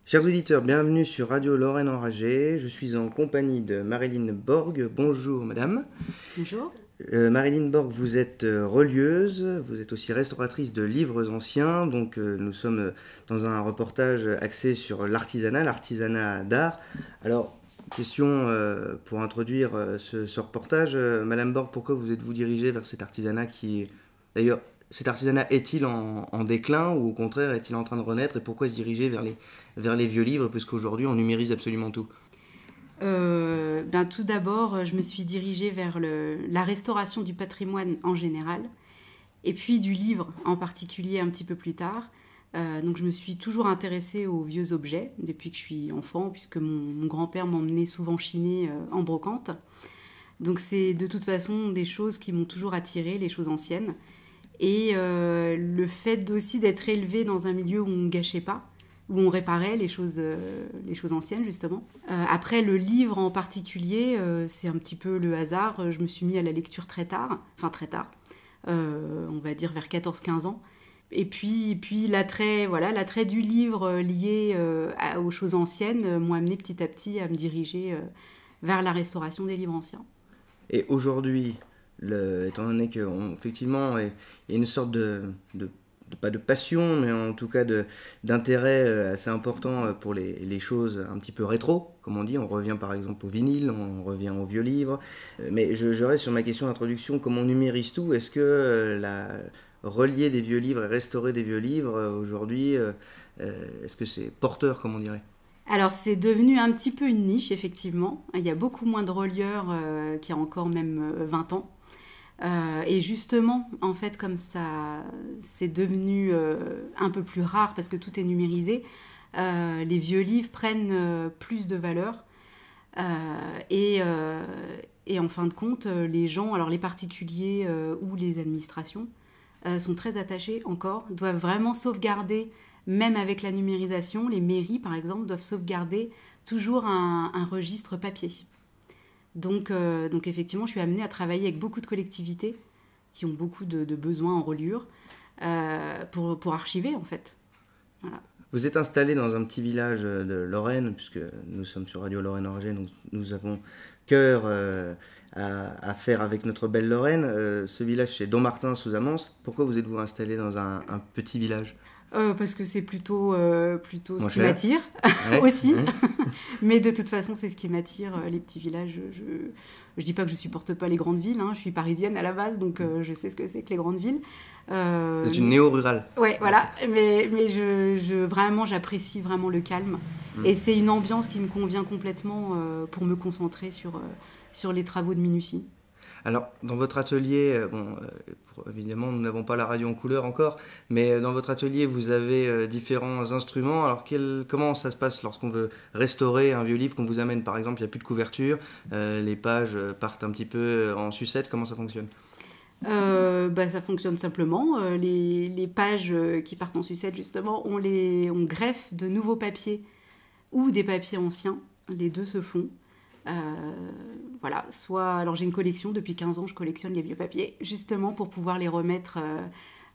Chers auditeurs, bienvenue sur Radio Lorraine Enragée. Je suis en compagnie de Marilyn Borg. Bonjour madame. Bonjour. Marilyn Borg, vous êtes relieuse, vous êtes aussi restauratrice de livres anciens. Donc nous sommes dans un reportage axé sur l'artisanat d'art. Alors, question pour introduire ce reportage. Madame Borg, pourquoi vous êtes-vous dirigée vers cet artisanat qui... D'ailleurs, cet artisanat est-il en déclin ou au contraire est-il en train de renaître et pourquoi se diriger vers les vieux livres puisqu'aujourd'hui on numérise absolument tout? Tout d'abord, je me suis dirigée vers la restauration du patrimoine en général et puis du livre en particulier un petit peu plus tard. Donc je me suis toujours intéressée aux vieux objets depuis que je suis enfant puisque mon grand-père m'emmenait souvent chiner en brocante. Donc c'est de toute façon des choses qui m'ont toujours attirée, les choses anciennes. Et le fait aussi d'être élevée dans un milieu où on ne gâchait pas, où on réparait les choses anciennes, justement. Après, le livre en particulier, c'est un petit peu le hasard. Je me suis mis à la lecture très tard, on va dire vers 14-15 ans. Et puis l'attrait du livre lié aux choses anciennes m'a amené petit à petit à me diriger vers la restauration des livres anciens. Et aujourd'hui, étant donné qu'effectivement, il y a une sorte pas de passion, mais en tout cas d'intérêt assez important pour les choses un petit peu rétro, comme on dit. On revient par exemple au vinyle, on revient aux vieux livres. Mais je reste sur ma question d'introduction, comment on numérise tout? Est-ce que relier des vieux livres et restaurer des vieux livres aujourd'hui, est-ce que c'est porteur, comme on dirait? Alors c'est devenu un petit peu une niche, effectivement. Il y a beaucoup moins de relieurs qu'il y a encore même 20 ans. Et justement, en fait, comme ça, c'est devenu un peu plus rare parce que tout est numérisé, les vieux livres prennent plus de valeur. Et en fin de compte, les gens, alors les particuliers ou les administrations, sont très attachés encore, doivent vraiment sauvegarder, même avec la numérisation, les mairies par exemple, doivent sauvegarder toujours un registre papier. Donc effectivement, je suis amenée à travailler avec beaucoup de collectivités qui ont beaucoup de besoins en reliure pour archiver en fait. Voilà. Vous êtes installé dans un petit village de Lorraine, puisque nous sommes sur Radio Lorraine Orgée, donc nous avons cœur à faire avec notre belle Lorraine. Ce village, c'est Dommartin-sous-Amance. Pourquoi vous êtes-vous installé dans un petit village? Parce que c'est plutôt ce qui cher. m'attire Ouais, aussi. ouais. Mais de toute façon, c'est ce qui m'attire, les petits villages. Je dis pas que je supporte pas les grandes villes, hein. Je suis parisienne à la base, donc je sais ce que c'est que les grandes villes. Vous êtes une néo-rurale. Ouais, voilà. Mais vraiment, j'apprécie vraiment le calme. Et c'est une ambiance qui me convient complètement pour me concentrer sur les travaux de minutie. Alors, dans votre atelier, évidemment, nous n'avons pas la radio en couleur encore, mais dans votre atelier, vous avez différents instruments. Alors, comment ça se passe lorsqu'on veut restaurer un vieux livre qu'on vous amène? Par exemple, il n'y a plus de couverture, les pages partent un petit peu en sucette. Comment ça fonctionne? Ça fonctionne simplement. Les pages qui partent en sucette, justement, on greffe de nouveaux papiers ou des papiers anciens. Les deux se font. Voilà, alors j'ai une collection, depuis 15 ans je collectionne les vieux papiers, justement pour pouvoir les remettre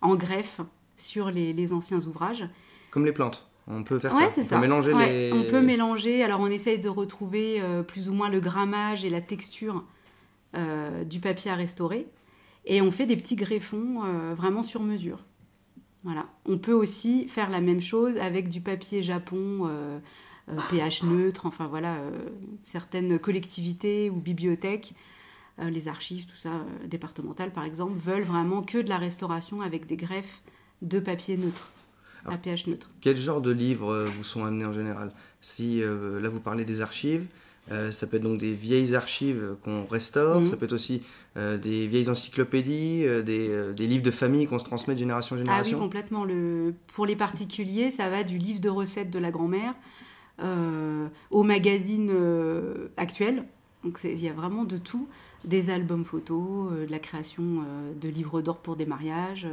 en greffe sur les anciens ouvrages. Comme les plantes, on peut faire Ouais, ça. c'est On ça. peut mélanger Ouais, on peut mélanger, alors on essaye de retrouver plus ou moins le grammage et la texture du papier à restaurer, et on fait des petits greffons vraiment sur mesure. Voilà. On peut aussi faire la même chose avec du papier japon, pH neutre, enfin voilà, certaines collectivités ou bibliothèques, les archives, tout ça, départementales par exemple, veulent vraiment que de la restauration avec des greffes de papier neutre, à pH neutre. Quel genre de livres vous sont amenés en général? Si là vous parlez des archives, ça peut être donc des vieilles archives qu'on restaure, ça peut être aussi des vieilles encyclopédies, des livres de famille qu'on se transmet de génération en génération. Ah oui, complètement. Pour les particuliers, ça va du livre de recettes de la grand-mère au magazine actuel. Donc il y a vraiment de tout, des albums photos, de la création de livres d'or pour des mariages.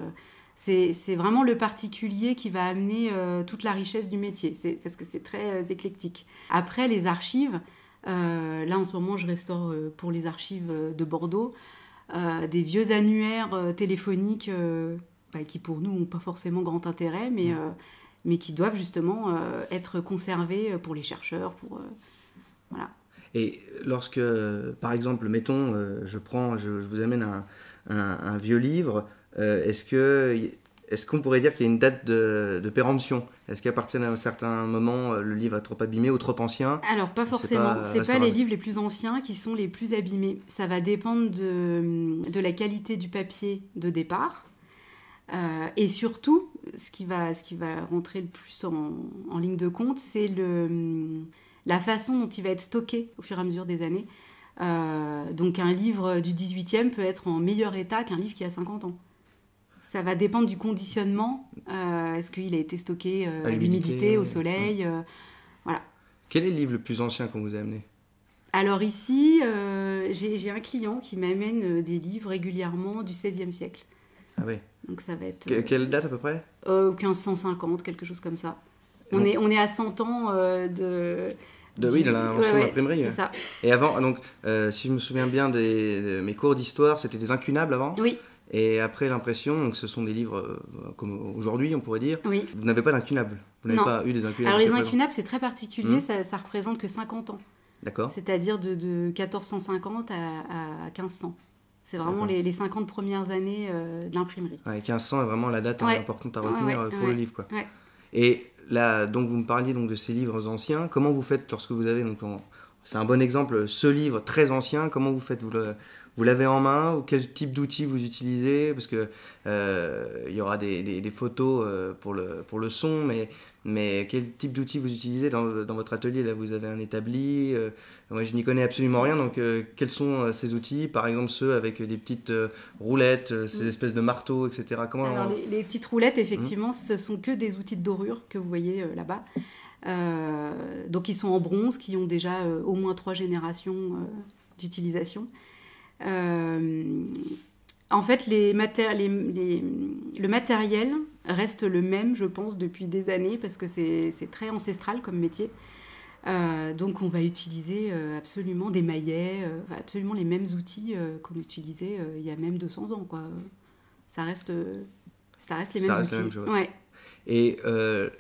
C'est vraiment le particulier qui va amener toute la richesse du métier, parce que c'est très éclectique. Après, les archives, là en ce moment je restaure pour les archives de Bordeaux des vieux annuaires téléphoniques qui pour nous n'ont pas forcément grand intérêt, mais mais qui doivent justement être conservés pour les chercheurs, voilà. Et lorsque, par exemple, mettons, je vous amène un vieux livre, est-ce qu'on pourrait dire qu'il y a une date de péremption? Est-ce qu'à partir d'un certain moment, le livre est trop abîmé ou trop ancien? Alors, pas forcément. C'est pas les livres les plus anciens qui sont les plus abîmés. Ça va dépendre de la qualité du papier de départ. Et surtout, ce qui va rentrer le plus en ligne de compte, c'est la façon dont il va être stocké au fur et à mesure des années. Donc un livre du 18e peut être en meilleur état qu'un livre qui a 50 ans. Ça va dépendre du conditionnement. Est-ce qu'il a été stocké à l'humidité, au soleil, voilà. Quel est le livre le plus ancien qu'on vous a amené? Alors ici, j'ai un client qui m'amène des livres régulièrement du XVIe siècle. Ah oui. Donc ça va être... Quelle date à peu près? 1550, quelque chose comme ça. On est à 100 ans oui, de l'invention de l'imprimerie. C'est ça. Et avant, donc, si je me souviens bien de mes cours d'histoire, c'était des incunables avant. Oui. Et après l'impression, donc ce sont des livres comme aujourd'hui, on pourrait dire. Oui. Vous n'avez pas d'incunables. Vous n'avez pas eu des incunables. Alors les incunables, c'est très particulier, ça représente que 50 ans. D'accord. C'est-à-dire de 1450 à 1500. C'est vraiment les 50 premières années de l'imprimerie. Ouais, 1500 est vraiment la date importante à retenir pour le livre, quoi. Ouais. Et là, donc vous me parliez donc de ces livres anciens. Comment vous faites lorsque vous avez c'est un bon exemple, ce livre très ancien. Comment vous faites? Vous l'avez en main, ou quel type d'outils vous utilisez? Parce que il y aura des photos pour le son, mais quel type d'outils vous utilisez dans votre atelier? Là, vous avez un établi. Moi, je n'y connais absolument rien. Donc, quels sont ces outils? Par exemple, ceux avec des petites roulettes, ces espèces de marteaux, etc. Alors, les petites roulettes, effectivement, ce sont que des outils de dorure que vous voyez là-bas. Donc, ils sont en bronze, qui ont déjà au moins 3 générations d'utilisation. En fait, le matériel reste le même, je pense, depuis des années, parce que c'est très ancestral comme métier. Donc, on va utiliser absolument des maillets, absolument les mêmes outils qu'on utilisait il y a même 200 ans, quoi. Ça reste les mêmes outils. La même chose. Ouais. Et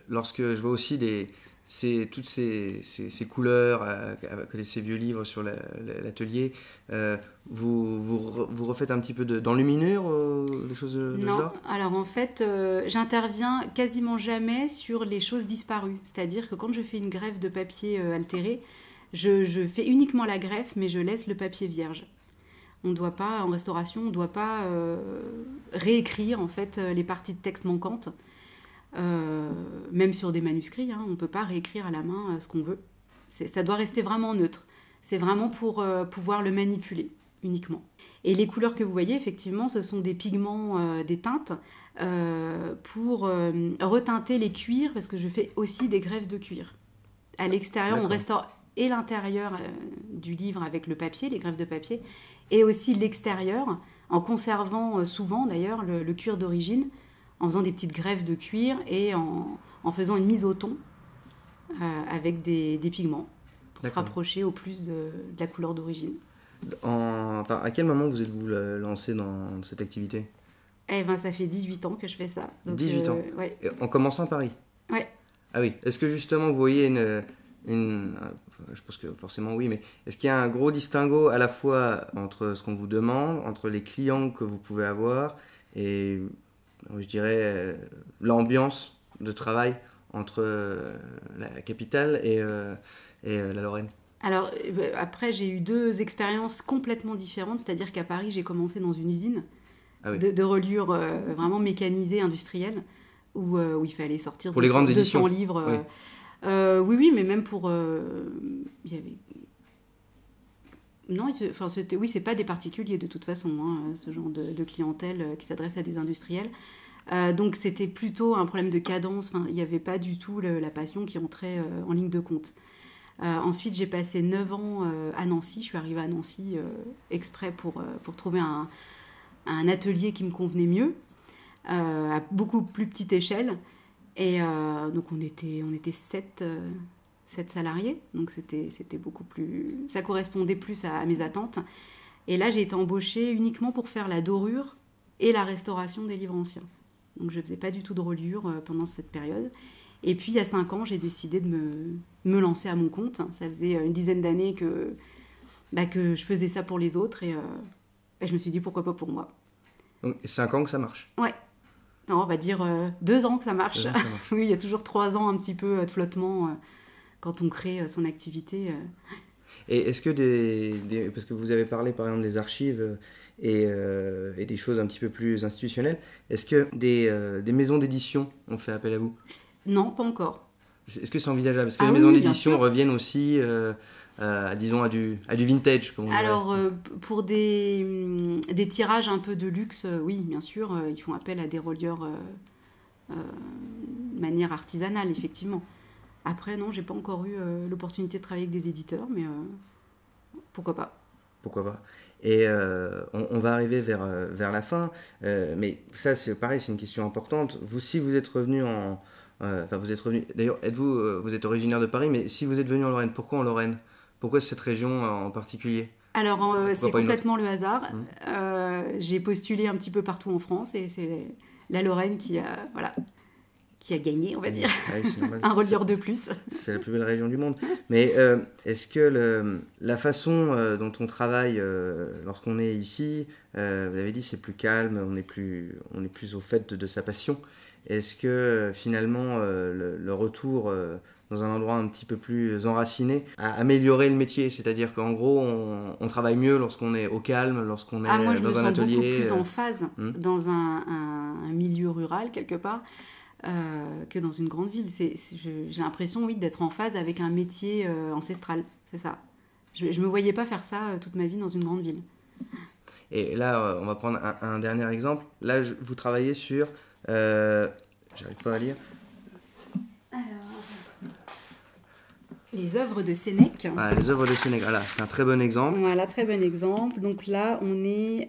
lorsque je vois aussi toutes ces couleurs, ces vieux livres sur l'atelier, vous refaites un petit peu d'enluminure, des choses de ce genre? Non, alors en fait, j'interviens quasiment jamais sur les choses disparues. C'est-à-dire que quand je fais une greffe de papier altéré, je fais uniquement la greffe, mais je laisse le papier vierge. On doit pas, en restauration, on ne doit pas réécrire en fait les parties de texte manquantes. Même sur des manuscrits, on ne peut pas réécrire à la main ce qu'on veut. Ça doit rester vraiment neutre. C'est vraiment pour pouvoir le manipuler uniquement. Et les couleurs que vous voyez, effectivement, ce sont des pigments, des teintes pour reteinter les cuirs, parce que je fais aussi des greffes de cuir. À l'extérieur, on restaure et l'intérieur du livre avec le papier, les greffes de papier, et aussi l'extérieur, en conservant souvent d'ailleurs le cuir d'origine, en faisant des petites greffes de cuir et en faisant une mise au ton avec des pigments pour se rapprocher au plus de la couleur d'origine. À quel moment vous êtes-vous lancé dans cette activité? Ça fait 18 ans que je fais ça. Donc, 18 ans ouais. En commençant à Paris? Ouais. Ah oui. Est-ce que justement vous voyez je pense que forcément oui, mais est-ce qu'il y a un gros distinguo à la fois entre ce qu'on vous demande, entre les clients que vous pouvez avoir et... je dirais, l'ambiance de travail entre la capitale et la Lorraine? Alors, après, j'ai eu 2 expériences complètement différentes. C'est-à-dire qu'à Paris, j'ai commencé dans une usine de reliure vraiment mécanisée, industrielle, où il fallait sortir pour les grandes 200 éditions. Livres. Oui, mais même pour... il y avait... Non, c'est pas des particuliers de toute façon, ce genre de clientèle qui s'adresse à des industriels. Donc c'était plutôt un problème de cadence, il n'y avait pas du tout la passion qui entrait en ligne de compte. Ensuite, j'ai passé 9 ans à Nancy, je suis arrivée à Nancy exprès pour trouver un atelier qui me convenait mieux, à beaucoup plus petite échelle. Et donc on était 7 salariés, donc c'était beaucoup plus... Ça correspondait plus à mes attentes. Et là, j'ai été embauchée uniquement pour faire la dorure et la restauration des livres anciens. Donc je ne faisais pas du tout de reliure pendant cette période. Et puis il y a 5 ans, j'ai décidé de me lancer à mon compte. Ça faisait une dizaine d'années que je faisais ça pour les autres et je me suis dit pourquoi pas pour moi. Donc 5 ans que ça marche. Ouais. Non, on va dire 2 ans que ça marche. 2 ans que ça marche. Oui, il y a toujours 3 ans un petit peu de flottement quand on crée son activité. Et est-ce que parce que vous avez parlé par exemple des archives et des choses un petit peu plus institutionnelles, est-ce que des maisons d'édition ont fait appel à vous? Non, pas encore. Est-ce que c'est envisageable? Est-ce que les Oui, maisons bien d'édition sûr. reviennent aussi, disons, à du vintage, comme on dirait? Alors, pour des tirages un peu de luxe, oui, bien sûr, ils font appel à des relieurs de manière artisanale, effectivement. Après, non, j'ai pas encore eu l'opportunité de travailler avec des éditeurs, mais pourquoi pas. Pourquoi pas? Et on va arriver vers la fin, mais ça, c'est pareil, c'est une question importante. Vous, si vous êtes revenu vous êtes revenu. D'ailleurs, vous êtes originaire de Paris, mais si vous êtes venu en Lorraine, pourquoi en Lorraine? Pourquoi cette région en particulier? Alors, c'est pas une complètement le hasard. J'ai postulé un petit peu partout en France et c'est la Lorraine qui a gagné, on va dire. Ouais, c'est normal. Un relieur de plus. C'est la plus belle région du monde. Mais est-ce que la façon dont on travaille lorsqu'on est ici, vous avez dit c'est plus calme, on est plus au fait de sa passion. Est-ce que finalement le retour dans un endroit un petit peu plus enraciné a amélioré le métier? C'est-à-dire qu'en gros on travaille mieux lorsqu'on est au calme, lorsqu'on est Moi, je me dans un sens beaucoup atelier. plus en phase dans un milieu rural, quelque part, que dans une grande ville. J'ai l'impression, oui, d'être en phase avec un métier ancestral. C'est ça. Je ne me voyais pas faire ça toute ma vie dans une grande ville. Et là, on va prendre un dernier exemple. Là, vous travaillez sur... j'arrive pas à lire. Les œuvres de Sénèque. Ah, les œuvres de Sénèque. Voilà, c'est un très bon exemple. Voilà, très bon exemple. Donc là, on est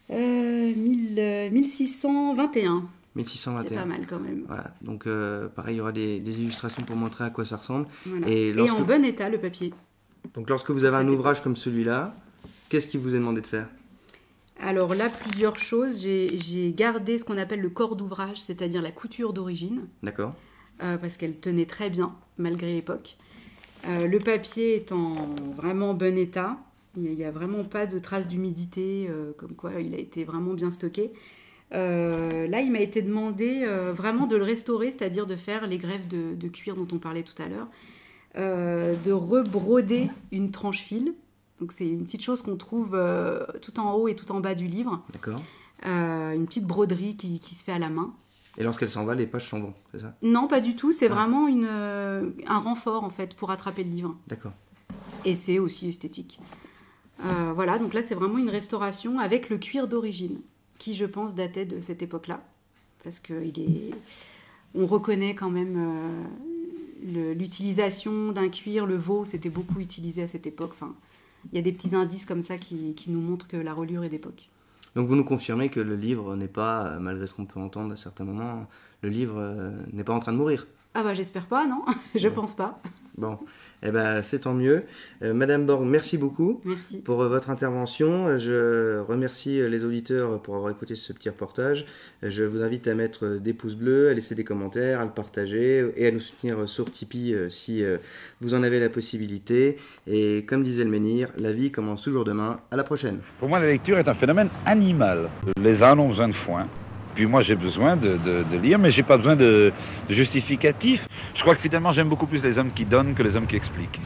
1621. 1621. C'est pas mal quand même. Voilà. Donc, pareil, il y aura des illustrations pour montrer à quoi ça ressemble. Voilà. Et en bon état, le papier. Donc, lorsque vous avez un ouvrage comme celui-là, qu'est-ce qui vous est demandé de faire? Alors là, plusieurs choses. J'ai gardé ce qu'on appelle le corps d'ouvrage, c'est-à-dire la couture d'origine. D'accord. Parce qu'elle tenait très bien, malgré l'époque. Le papier est en vraiment bon état. Il n'y a vraiment pas de traces d'humidité, comme quoi il a été vraiment bien stocké. Là, il m'a été demandé vraiment de le restaurer, c'est-à-dire de faire les greffes de cuir dont on parlait tout à l'heure, de rebroder une tranche fil. Donc c'est une petite chose qu'on trouve tout en haut et tout en bas du livre. D'accord. Une petite broderie qui se fait à la main. Et lorsqu'elle s'en va, les pages s'en vont, c'est ça? Non, pas du tout. C'est vraiment un renfort, en fait, pour attraper le livre. D'accord. Et c'est aussi esthétique. Voilà, donc là, c'est vraiment une restauration avec le cuir d'origine, qui, je pense, datait de cette époque-là. Parce on reconnaît quand même l'utilisation d'un cuir. Le veau, c'était beaucoup utilisé à cette époque. Enfin, il y a des petits indices comme ça qui nous montrent que la reliure est d'époque. Donc vous nous confirmez que le livre n'est pas, malgré ce qu'on peut entendre à certains moments, le livre n'est pas en train de mourir? Ah bah j'espère pas, non. Je pense pas. Bon, eh ben, c'est tant mieux. Madame Borg, merci beaucoup. Merci. Pour votre intervention. Je remercie les auditeurs pour avoir écouté ce petit reportage. Je vous invite à mettre des pouces bleus, à laisser des commentaires, à le partager et à nous soutenir sur Tipeee si vous en avez la possibilité. Et comme disait le menhir, la vie commence toujours demain. À la prochaine. Pour moi, la lecture est un phénomène animal. Les ânes ont besoin de foin. Puis moi, j'ai besoin de lire, mais j'ai pas besoin de justificatif. Je crois que finalement, j'aime beaucoup plus les hommes qui donnent que les hommes qui expliquent.